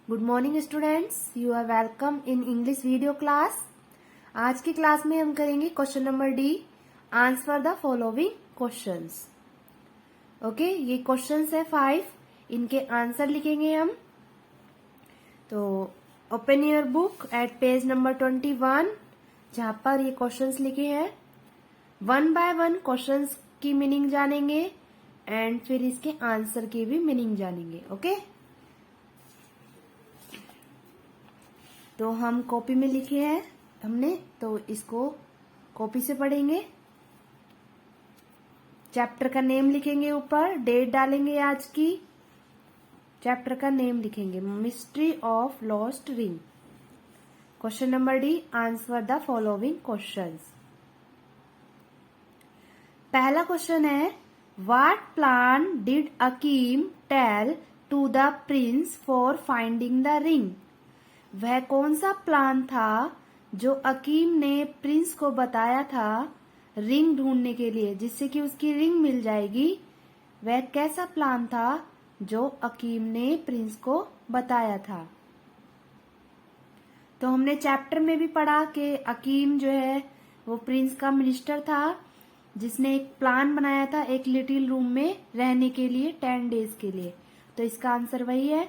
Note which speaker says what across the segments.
Speaker 1: Good morning students, you are welcome in English video class. आज की class में हम करेंगे question number D, answer the following questions. Okay, ये questions है 5, इनके आंसर लिखेंगे हम। तो open your book at page number 21, जहां पर ये क्वेश्चंस लिखे हैं। 1 बाय 1 क्वेश्चंस की मीनिंग जानेंगे एंड फिर इसके आंसर की भी मीनिंग जानेंगे। ओके, तो हम कॉपी में लिखे हैं हमने, तो इसको कॉपी से पढ़ेंगे। चैप्टर का नेम लिखेंगे, ऊपर डेट डालेंगे आज की, चैप्टर का नेम लिखेंगे mystery of lost ring. Question number D, answer the following questions. पहला क्वेश्चन है, what plan did Akeem tell to the prince for finding the ring. वह कौन सा प्लान था जो अकीम ने प्रिंस को बताया था रिंग ढूंढने के लिए, जिससे कि उसकी रिंग मिल जाएगी। वह कैसा प्लान था जो अकीम ने प्रिंस को बताया था। तो हमने चैप्टर में भी पढ़ा कि अकीम जो है वो प्रिंस का मिनिस्टर था, जिसने एक प्लान बनाया था एक लिटिल रूम में रहने के लिए 10 डेज के लिए। तो इसका आंसर वही है।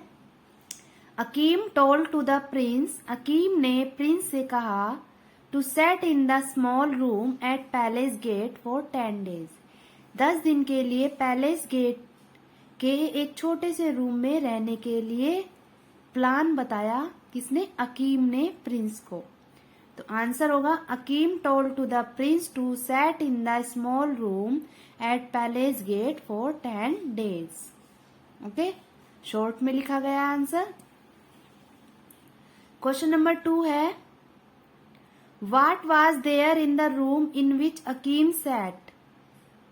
Speaker 1: Akeem told to the prince, Akeem ने प्रिंस से कहा to set in the small room at palace gate for 10 days. 10 दिन के लिए पैलेस गेट के एक छोटे से रूम में रहने के लिए प्लान बताया। किसने? अकीम ने प्रिंस को। तो आंसर होगा Akeem told to the prince to set in the small room at palace gate for 10 days. Okay, short में लिखा गया आंसर। क्वेश्चन नंबर 2 है, what was there in the room in which Akeem sat.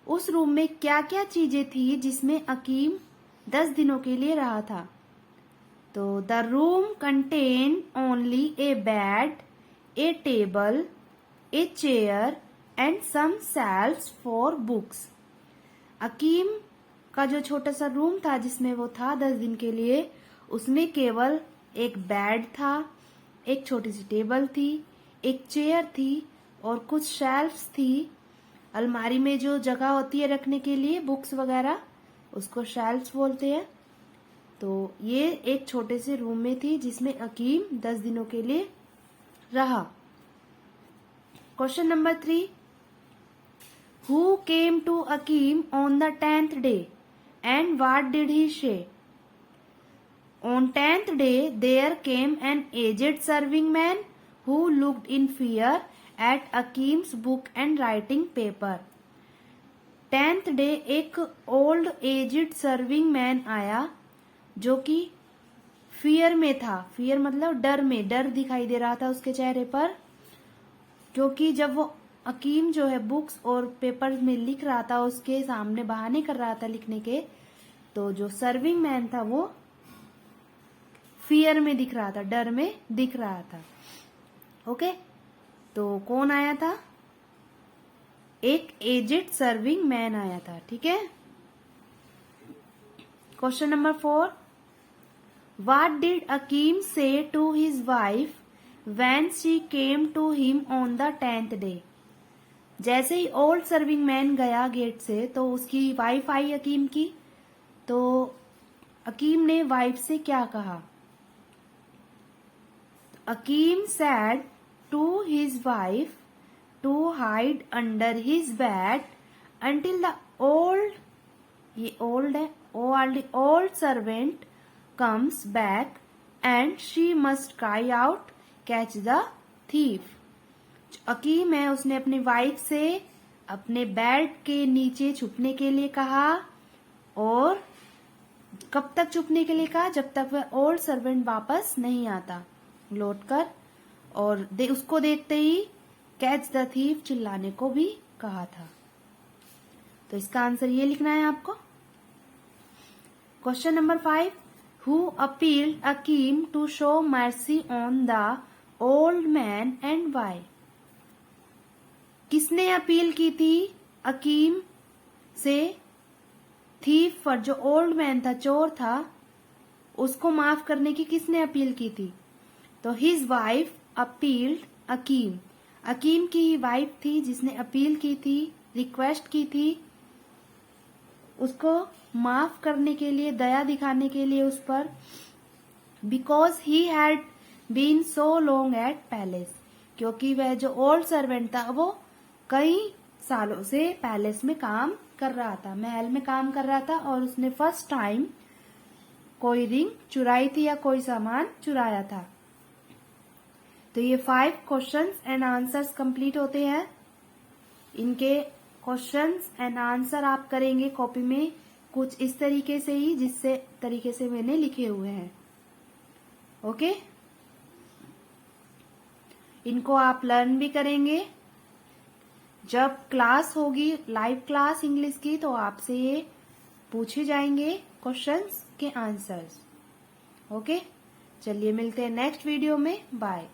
Speaker 1: उस रूम में क्या क्या चीजें थी जिसमें अकीम 10 दिनों के लिए रहा था। तो the room contain only a bed, a table, a chair and some shelfs for books. Akeem का जो छोटा सा रूम था जिसमें वो था 10 दिन के लिए, उसमें केवल एक बेड था, एक छोटी सी टेबल थी, एक चेयर थी और कुछ शेल्फ्स थी। अलमारी में जो जगह होती है रखने के लिए बुक्स वगैरह, उसको शेल्फ्स बोलते हैं। तो ये एक छोटे से रूम में थी जिसमें अकीम 10 दिनों के लिए रहा। Question number 3, who came to Akeem on the 10th day and what did he say. On 10th day, there came an aged serving man who looked in fear at Akim's book and writing paper. 10th day एक old aged serving man आया जो कि fear में था। Fear मतलब डर में, डर दिखाई दे रहा था उसके चेहरे पर, क्योंकि जब वो अकीम जो है बुक्स और पेपर में लिख रहा था, उसके सामने बहाने कर रहा था लिखने के, तो जो सर्विंग मैन था वो फियर में दिख रहा था, डर में दिख रहा था। ओके, तो कौन आया था? एक एजेड सर्विंग मैन आया था। ठीक है। Question number 4, what did Akim say to his wife when she came to him on the 10th day. जैसे ही ओल्ड सर्विंग मैन गया गेट से, तो उसकी वाइफ आई अकीम की। तो अकीम ने वाइफ से क्या कहा? Akeem said to his wife to hide under his bed until the old servant comes back and she must cry out, catch the thief. Akeem है, उसने अपनी वाइफ से अपने बेड के नीचे छुपने के लिए कहा। और कब तक छुपने के लिए कहा? जब तक वह ओल्ड सर्वेंट वापस नहीं आता लौटकर, और उसको देखते ही कैच द थीफ चिल्लाने को भी कहा था। तो इसका आंसर ये लिखना है आपको। Question number 5, who appealed Akeem to show mercy on the old man and why. किसने अपील की थी अकीम से थीफ पर, जो ओल्ड मैन था, चोर था, उसको माफ करने की किसने अपील की थी? तो his wife appealed Akeem, Akeem की ही वाइफ थी जिसने अपील की थी, रिक्वेस्ट की थी उसको माफ करने के लिए, दया दिखाने के लिए उस पर। Because he had been so long at palace, क्योंकि वह जो ओल्ड सर्वेंट था वो कई सालों से पैलेस में काम कर रहा था, महल में काम कर रहा था, और उसने फर्स्ट टाइम कोई रिंग चुराई थी या कोई सामान चुराया था। तो ये 5 क्वेश्चंस एंड आंसर्स कंप्लीट होते हैं। इनके क्वेश्चंस एंड आंसर आप करेंगे कॉपी में कुछ इस तरीके से ही, जिससे तरीके से मैंने लिखे हुए हैं। ओके, इनको आप लर्न भी करेंगे। जब क्लास होगी, लाइव क्लास इंग्लिश की, तो आपसे ये पूछे जाएंगे क्वेश्चंस के आंसर्स। ओके, चलिए मिलते हैं नेक्स्ट वीडियो में। बाय।